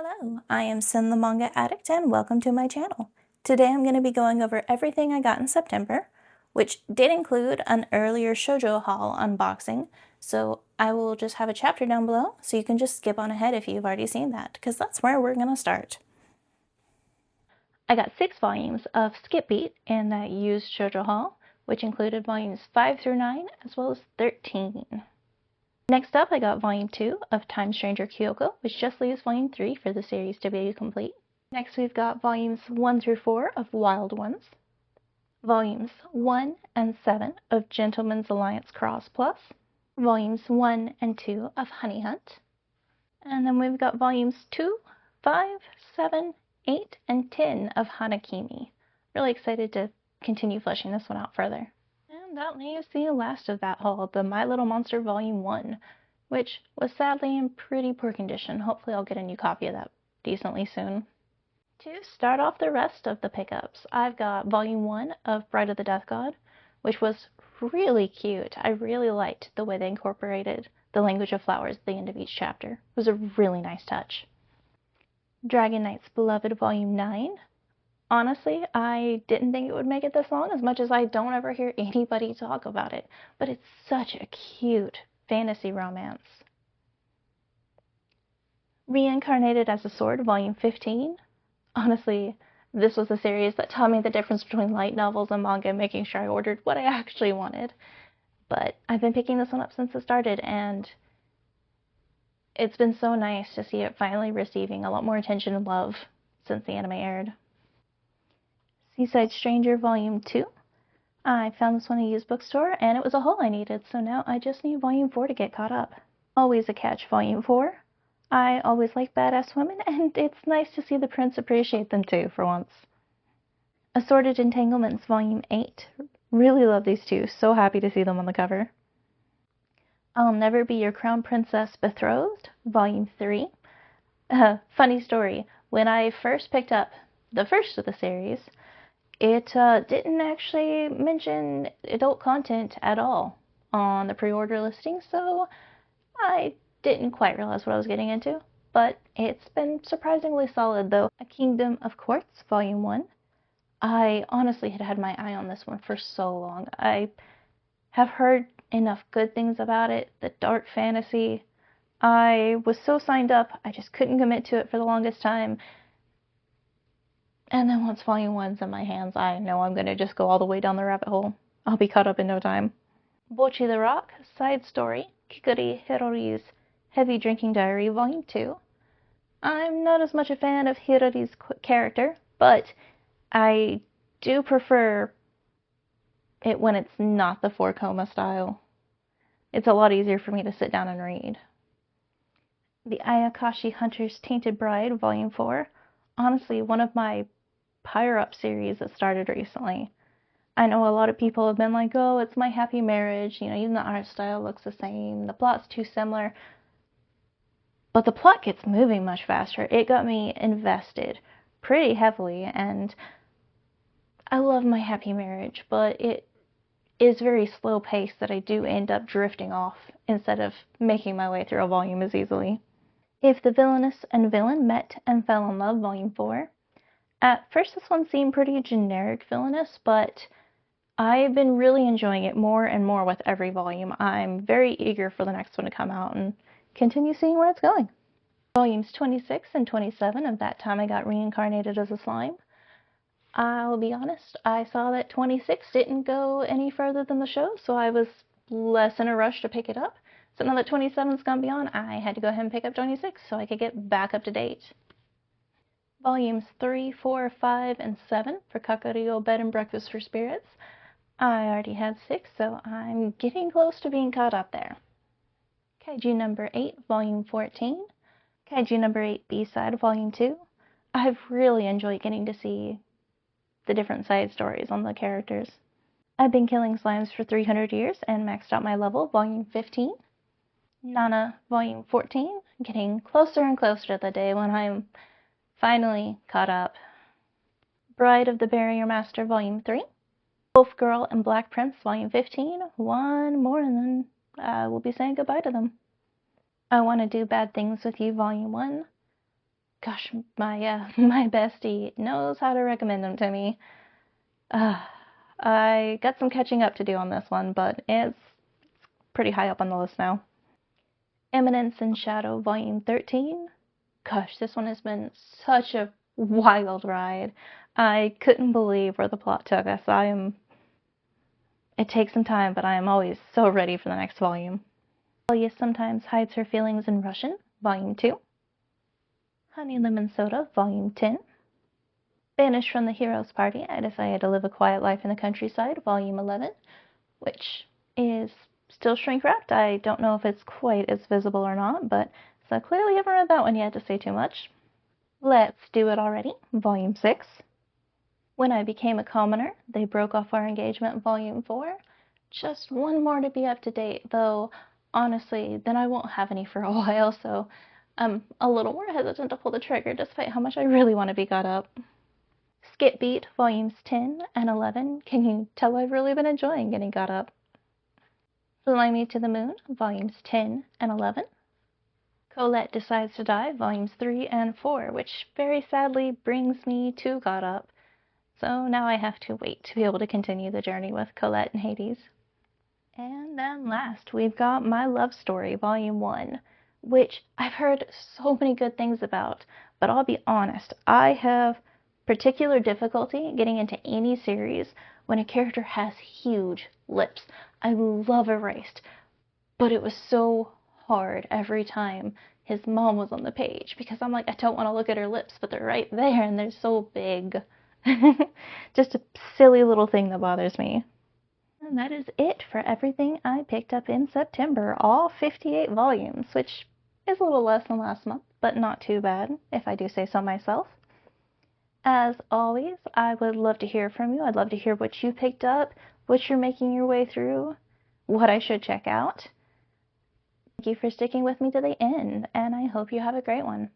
Hello, I am Sin the Manga Addict and welcome to my channel. Today I'm going to be going over everything I got in September, which did include an earlier Shojo haul unboxing, so I will just have a chapter down below so you can just skip on ahead if you've already seen that, because that's where we're going to start. I got 6 volumes of Skip Beat in that used Shojo haul, which included volumes 5 through 9 as well as 13. Next up, I got Volume 2 of Time Stranger Kyoko, which just leaves Volume 3 for the series to be complete. Next, we've got Volumes 1 through 4 of Wild Ones, Volumes 1 and 7 of Gentleman's Alliance Cross Plus, Volumes 1 and 2 of Honey Hunt, and then we've got Volumes 2, 5, 7, 8, and 10 of Hanakimi. Really excited to continue fleshing this one out further. And that leaves the last of that haul, the My Little Monster Volume 1, which was sadly in pretty poor condition. Hopefully I'll get a new copy of that decently soon. To start off the rest of the pickups, I've got Volume 1 of Bride of the Death God, which was really cute. I really liked the way they incorporated the language of flowers at the end of each chapter. It was a really nice touch. Dragon Knight's Beloved Volume 9. Honestly, I didn't think it would make it this long, as much as I don't ever hear anybody talk about it, but it's such a cute fantasy romance. Reincarnated as a Sword, Volume 15. Honestly, this was a series that taught me the difference between light novels and manga, making sure I ordered what I actually wanted. But I've been picking this one up since it started, and it's been so nice to see it finally receiving a lot more attention and love since the anime aired. Seaside Stranger Volume 2. I found this one at a used bookstore, and it was a haul I needed, so now I just need Volume 4 to get caught up. Always a Catch Volume 4. I always like badass women, and it's nice to see the prince appreciate them too, for once. Assorted Entanglements Volume 8. Really love these two, so happy to see them on the cover. I'll Never Be Your Crown Princess Betrothed, Volume 3. Funny story, when I first picked up the first of the series, it didn't actually mention adult content at all on the pre-order listing, so I didn't quite realize what I was getting into. But it's been surprisingly solid, though. A Kingdom of Quartz, Volume 1. I honestly had my eye on this one for so long. I have heard enough good things about it, the dark fantasy. I was so signed up, I just couldn't commit to it for the longest time. And then once Volume 1's in my hands, I know I'm going to just go all the way down the rabbit hole. I'll be caught up in no time. Bocchi the Rock, Side Story, Kikuri Hirori's Heavy Drinking Diary, Volume 2. I'm not as much a fan of Hirori's character, but I do prefer it when it's not the 4-coma style. It's a lot easier for me to sit down and read. The Ayakashi Hunter's Tainted Bride, Volume 4. Honestly, one of my higher-up series that started recently. I know a lot of people have been like, oh, it's My Happy Marriage, even the art style looks the same, the plot's too similar. But the plot gets moving much faster. It got me invested pretty heavily, and I love My Happy Marriage, but it is very slow paced that I do end up drifting off instead of making my way through a volume as easily. If the Villainess and Villain Met and Fell in Love, Volume 4. At first this one seemed pretty generic villainous, but I've been really enjoying it more and more with every volume. I'm very eager for the next one to come out and continue seeing where it's going. Volumes 26 and 27 of That Time I Got Reincarnated as a Slime. I'll be honest, I saw that 26 didn't go any further than the show, so I was less in a rush to pick it up. So now that 27's gone beyond, I had to go ahead and pick up 26 so I could get back up to date. Volumes 3, 4, 5, and 7 for Kakaryo Bed and Breakfast for Spirits. I already had 6, so I'm getting close to being caught up there. Kaiju number 8, Volume 14. Kaiju number 8, B-Side, Volume 2. I've really enjoyed getting to see the different side stories on the characters. I've been killing slimes for 300 years and maxed out my level, Volume 15. Nana, Volume 14. Getting closer and closer to the day when I'm finally caught up. Bride of the Barrier Master, Volume 3. Wolf Girl and Black Prince, Volume 15. One more and then I will be saying goodbye to them. I Want to Do Bad Things with You, Volume 1. Gosh, my bestie knows how to recommend them to me. I got some catching up to do on this one, but it's pretty high up on the list now. Eminence and Shadow, Volume 13. Gosh, this one has been such a wild ride. I couldn't believe where the plot took us. It takes some time, but I am always so ready for the next volume. Talia sometimes hides her feelings in Russian, Volume 2. Honey Lemon Soda, Volume 10. Banished from the Hero's Party, I Decided to Live a Quiet Life in the Countryside, Volume 11, which is still shrink wrapped. I don't know if it's quite as visible or not, but so clearly haven't read that one yet to say too much. Let's Do It Already, Volume 6. When I Became a Commoner, They Broke Off Our Engagement, Volume 4. Just one more to be up to date, though honestly, then I won't have any for a while, so I'm a little more hesitant to pull the trigger despite how much I really want to be caught up. Skip Beat, Volumes 10 and 11. Can you tell I've really been enjoying getting caught up? Fly Me to the Moon, Volumes 10 and 11. Colette Decides to Die, Volumes 3 and 4, which very sadly brings me to caught up. So now I have to wait to be able to continue the journey with Colette and Hades. And then last, we've got My Love Story, Volume 1, which I've heard so many good things about, but I'll be honest, I have particular difficulty getting into any series when a character has huge lips. I love Erased, but it was so hard every time his mom was on the page because I'm like, I don't want to look at her lips, but they're right there and they're so big. Just a silly little thing that bothers me. And that is it for everything I picked up in September, all 58 volumes, which is a little less than last month, but not too bad, if I do say so myself. As always, I would love to hear from you. I'd love to hear what you picked up, what you're making your way through, what I should check out. Thank you for sticking with me to the end, and I hope you have a great one.